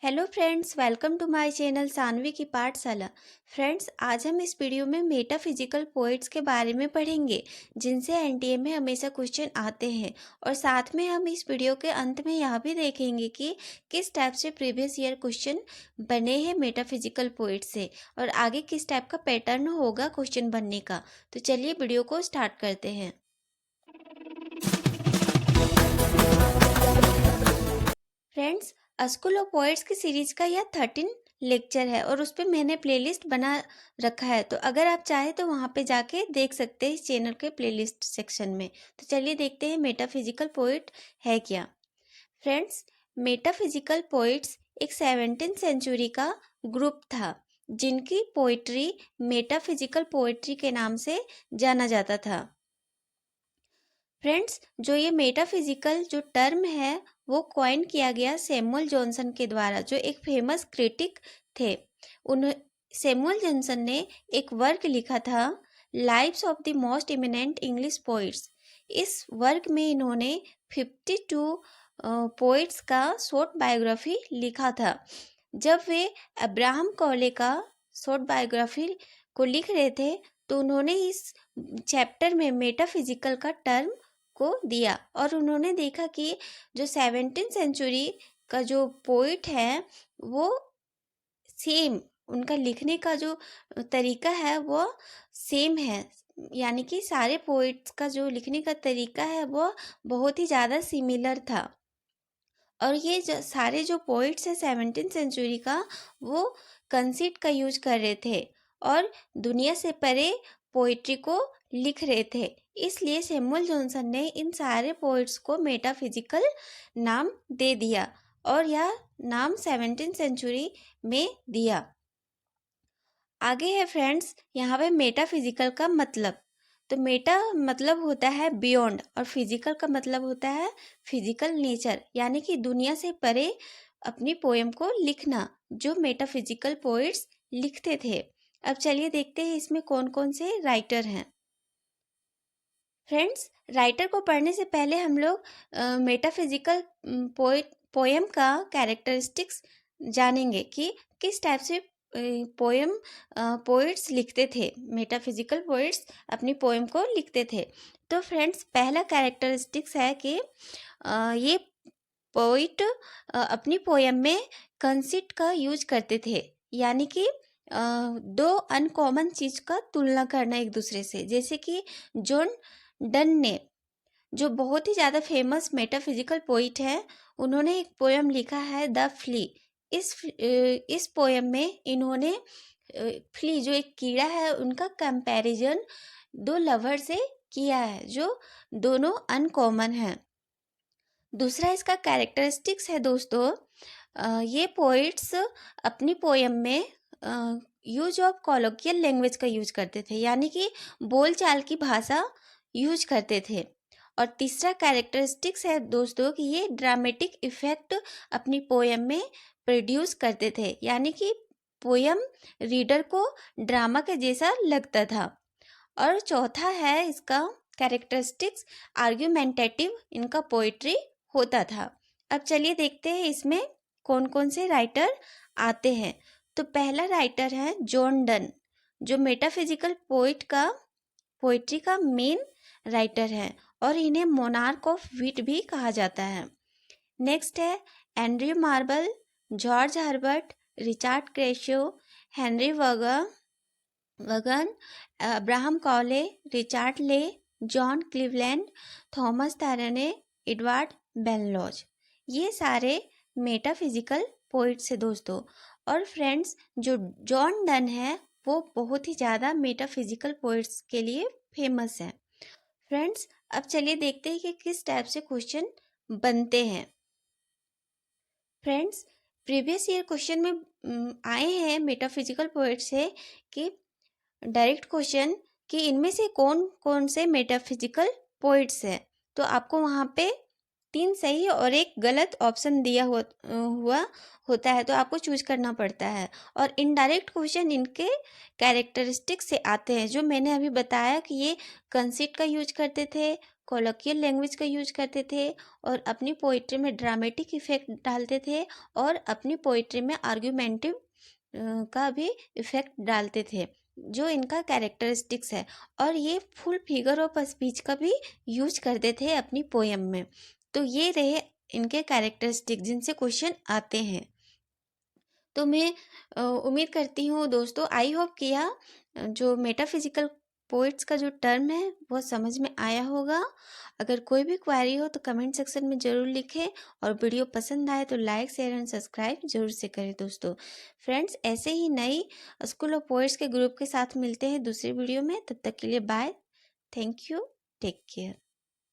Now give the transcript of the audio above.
Hello friends, welcome to my channel Saanvi की पाठशाला। Friends, आज हम इस वीडियो में मेटाफिजिकल पोइट्स के बारे में पढ़ेंगे जिनसे एनटीए में हमेशा क्वेश्चन आते हैं। और साथ में हम इस वीडियो के अंत में यह भी देखेंगे कि किस टाइप से प्रीवियस ईयर क्वेश्चन बने हैं मेटाफिजिकल पोइट्स से और आगे किस टाइप का पैटर्न होगा क्वेश्चन बनने का। तो चलिए वीडियो को स्टार्ट करते हैं। फ्रेंड्स, स्कूल ऑफ पोएट्स की सीरीज का यह 13 लेक्चर है और उस पर मैंने प्लेलिस्ट बना रखा है। तो अगर आप चाहें तो वहाँ पे जाके देख सकते हैं इस चैनल के प्लेलिस्ट सेक्शन में। तो चलिए देखते हैं मेटाफिजिकल पोएट है क्या। फ्रेंड्स, मेटाफिजिकल पोएट्स एक 17th सेंचुरी का ग्रुप था जिनकी पोइट्री मेटाफिजिकल पोइट्री के नाम से जाना जाता था। फ्रेंड्स, जो ये मेटाफिजिकल जो टर्म है वो कॉइन किया गया सैमुअल जॉनसन के द्वारा, जो एक फेमस क्रिटिक थे। उन सैमुअल जॉनसन ने एक वर्क लिखा था, lives of the most eminent English poets. इस वर्क में इन्होंने 52 पोइट्स का शॉर्ट बायोग्राफी लिखा था। जब वे अब्राहम कॉले का शॉर्ट बायोग्राफी को लिख रहे थे तो उन्होंने इस चैप्टर में मेटाफिजिकल का टर्म को दिया और उन्होंने देखा कि जो 17th सेंचुरी का जो पोइट है वो सेम, उनका लिखने का जो तरीका है वो सेम है। यानी कि सारे पोइट्स का जो लिखने का तरीका है वो बहुत ही ज़्यादा सिमिलर था। और ये सारे जो पोइट्स हैं 17th सेंचुरी का वो कंसीट का यूज कर रहे थे और दुनिया से परे पोइट्री को लिख रहे थे। इसलिए सैमुअल जॉनसन ने इन सारे पोइट्स को मेटाफिजिकल नाम दे दिया और यह नाम 17th सेंचुरी में दिया। आगे है फ्रेंड्स, यहाँ पे मेटाफिजिकल का मतलब। तो मेटा मतलब होता है बियॉन्ड और फिजिकल का मतलब होता है फिजिकल नेचर, यानी कि दुनिया से परे अपनी पोएम को लिखना, जो मेटाफिजिकल पोइट्स लिखते थे। अब चलिए देखते हैं इसमें कौन कौन से राइटर हैं। फ्रेंड्स, राइटर को पढ़ने से पहले हम लोग मेटाफिजिकल पोएम का कैरेक्टरिस्टिक्स जानेंगे कि किस टाइप से पोएम पोइट्स लिखते थे। मेटाफिजिकल पोइट्स अपनी पोएम को लिखते थे। तो फ्रेंड्स, पहला कैरेक्टरिस्टिक्स है कि ये पोइट अपनी पोएम में कंसीट का यूज करते थे, यानी कि दो अनकॉमन चीज का तुलना करना एक दूसरे से। जैसे कि जॉन डन ने, जो बहुत ही ज़्यादा फेमस मेटाफिजिकल पोइट है, उन्होंने एक पोएम लिखा है द फ्ली। इस पोएम में इन्होंने फ्ली जो एक कीड़ा है उनका कंपैरिजन दो लवर से किया है जो दोनों अनकॉमन हैं। दूसरा इसका कैरेक्टरिस्टिक्स है दोस्तों, ये पोइट्स अपनी पोएम में यूज ऑफ कॉलोकियल लैंग्वेज का यूज करते थे, यानी कि बोलचाल की भाषा यूज करते थे। और तीसरा कैरेक्टरिस्टिक्स है दोस्तों कि ये ड्रामेटिक इफेक्ट अपनी पोएम में प्रोड्यूस करते थे, यानी कि पोएम रीडर को ड्रामा के जैसा लगता था। और चौथा है इसका कैरेक्टरिस्टिक्स, आर्ग्यूमेंटेटिव इनका पोइट्री होता था। अब चलिए देखते हैं इसमें कौन कौन से राइटर आते हैं। तो पहला राइटर है जॉन डन, जो मेटाफिजिकल पोइट्री का मेन राइटर है और इन्हें मोनार्क ऑफ विट भी कहा जाता है। नेक्स्ट है Andrew Marvell, George Herbert, Richard Crashaw, Henry Vaughan, Abraham Cowley, Richard Leigh, John Cleveland, Thomas Traherne, Edward Benlowes. ये सारे मेटाफिजिकल पोइट्स है दोस्तों। और फ्रेंड्स, जो जॉन डन है वो बहुत ही ज़्यादा मेटाफिजिकल पोइट्स के लिए फेमस है। फ्रेंड्स, अब चलिए देखते हैं कि किस टाइप से क्वेश्चन बनते हैं। फ्रेंड्स, प्रीवियस ईयर क्वेश्चन में आए हैं मेटाफिजिकल पोइट से कि डायरेक्ट क्वेश्चन कि इनमें से कौन कौन से मेटाफिजिकल पोइट्स हैं। तो आपको वहाँ पे 3 सही और एक गलत ऑप्शन दिया हुआ होता है, तो आपको चूज करना पड़ता है। और इनडायरेक्ट क्वेश्चन इनके कैरेक्टरिस्टिक्स से आते हैं, जो मैंने अभी बताया कि ये कंसीट का यूज करते थे, कोलोकियल लैंग्वेज का यूज करते थे और अपनी पोइट्री में ड्रामेटिक इफेक्ट डालते थे और अपनी पोइट्री में आर्ग्यूमेंटिव का भी इफेक्ट डालते थे, जो इनका कैरेक्टरिस्टिक्स है। और ये फुल फिगर ऑफ स्पीच का भी यूज करते थे अपनी पोयम में। तो ये रहे इनके कैरेक्टरिस्टिक जिनसे क्वेश्चन आते हैं। तो मैं उम्मीद करती हूँ दोस्तों, आई होप कि यह जो मेटाफिजिकल पोइट्स का जो टर्म है वो समझ में आया होगा। अगर कोई भी क्वेरी हो तो कमेंट सेक्शन में ज़रूर लिखें और वीडियो पसंद आए तो लाइक शेयर एंड सब्सक्राइब जरूर से करें दोस्तों। फ्रेंड्स, ऐसे ही नई स्कूल ऑफ पोइट्स के ग्रुप के साथ मिलते हैं दूसरी वीडियो में। तब तक के लिए bye, thank you, take care.